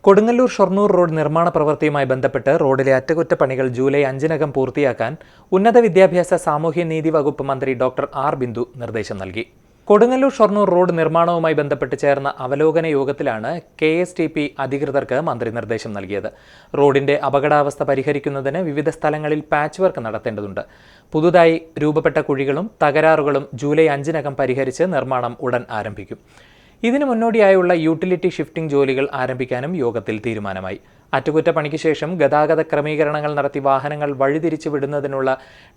Kodungallur Shoranur road നിർമ്മാണ പ്രവൃത്തിയുമായി ബന്ധപ്പെട്ട് റോഡിലെ അറ്റകുറ്റപ്പണികൾ ജൂലൈ 5-നകം പൂർത്തിയാക്കാൻ ഉന്നത വിദ്യാഭ്യാസ സാമൂഹ്യനീതി വകുപ്പ് മന്ത്രി ഡോക്ടർ ആർ ബിന്ദു നിർദ്ദേശം നൽകി. കൊടുങ്ങല്ലൂർ ഷൊർണൂർ റോഡ് നിർമ്മാണവുമായി ബന്ധപ്പെട്ട് ചേർന്ന അവലോകന യോഗത്തിലാണ് KSTP അധികൃതർക്ക് മന്ത്രി നിർദ്ദേശം നൽകിയത്. റോഡിന്റെ അപകടാവസ്ഥ പരിഹരിക്കുന്നതിന് വിവിധ സ്ഥലങ്ങളിൽ പാച്ച് വർക്ക് നടത്തേണ്ടതുണ്ട്. പുതുതായി രൂപപ്പെട്ട കുഴികളും തകരാറുകളും ജൂലൈ 5-നകം പരിഹരിച്ച് നിർമ്മാണം ഉടൻ ആരംഭിക്കും. ഇതിനു മുന്നോടിയായുള്ള യൂട്ടിലിറ്റി ഷിഫ്റ്റിംഗ് ജോലികൾ ആരംഭിക്കാനും യോഗത്തിൽ തീരുമാനമായി. അറ്റകുറ്റപ്പണിക്ക് ശേഷം ഗതാഗത ക്രമീകരണങ്ങൾ നടത്തി വാഹനങ്ങൾ വഴിതിരിച്ചു വിടുന്നതിനുള്ള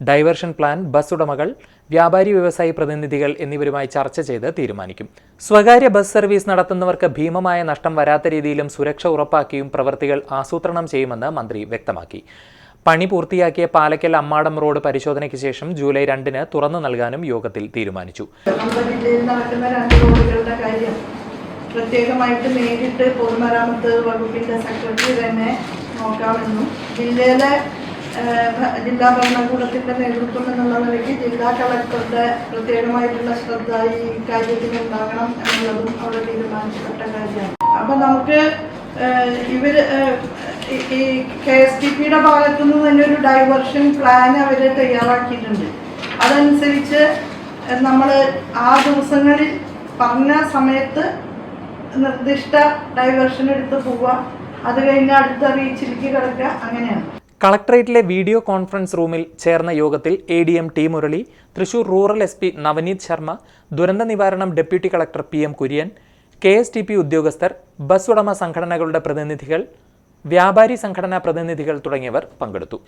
ഡൈവേർഷൻ പ്ലാൻ ബസ് ഉടമകൾ, വ്യാപാരി വ്യവസായി പ്രതിനിധികൾ എന്നിവരുമായി ചർച്ച ചെയ്ത് തീരുമാനിക്കും. സ്വകാര്യ ബസ് സർവീസ് നടത്തുന്നവർക്ക് ഭീമമായ നഷ്ടം വരാത്ത രീതിയിലും സുരക്ഷ ഉറപ്പാക്കിയും പ്രവൃത്തികൾ ആസൂത്രണം ചെയ്യുമെന്ന് മന്ത്രി വ്യക്തമാക്കി. പണി പൂർത്തിയാക്കിയ പാലക്കൽ അമ്മാടം റോഡ് പരിശോധനയ്ക്ക് ശേഷം ജൂലൈ 2-ന് തുറന്നു നൽകാനും യോഗത്തിൽ തീരുമാനിച്ചു. ജില്ലയിൽ നടക്കുന്ന 2 റോഡുകളുടെ കാര്യം പ്രത്യേകമായിട്ട് നേരിട്ട് പൊതുമരാമത്ത് വകുപ്പിന്റെ സെക്രട്ടറി തന്നെ നോക്കാമെന്നും ജില്ലാ ഭരണകൂടത്തിന്റെ നേതൃത്വം എന്നുള്ള നിലയ്ക്ക് ജില്ലാ കളക്ടറുടെ പ്രത്യേകമായിട്ടുള്ള ശ്രദ്ധ ഈ കാര്യത്തിൽ ഉണ്ടാകണം എന്നുള്ളതും അവിടെ തീരുമാനിക്കപ്പെട്ട കാര്യമാണ്. അപ്പൊ നമുക്ക് ഈ KSTPയുടെ ഭാഗത്തുനിന്ന് തന്നെ ഒരു ഡൈവേർഷൻ പ്ലാൻ അവർ തയ്യാറാക്കിയിട്ടുണ്ട്. അതനുസരിച്ച് നമ്മൾ ആ ദിവസങ്ങളിൽ പറഞ്ഞ സമയത്ത് നിർദ്ദിഷ്ട ഡൈവേർഷൻ എടുത്ത് പോവുക, അത് കഴിഞ്ഞ് അടുത്ത റീച്ചിലേക്ക് കിടക്കുക, അങ്ങനെയാണ്. കളക്ടറേറ്റിലെ വീഡിയോ കോൺഫറൻസ് റൂമിൽ ചേർന്ന യോഗത്തിൽ ADM T Murali, Thrissur rural SP Navneeth Sharma, ദുരന്ത നിവാരണം deputy collector PM Kurian, KSTP ഉദ്യോഗസ്ഥർ, ബസ് ഉടമ സംഘടനകളുടെ പ്രതിനിധികൾ, വ്യാപാരി സംഘടനാ പ്രതിനിധികൾ തുടങ്ങിയവർ പങ്കെടുത്തു.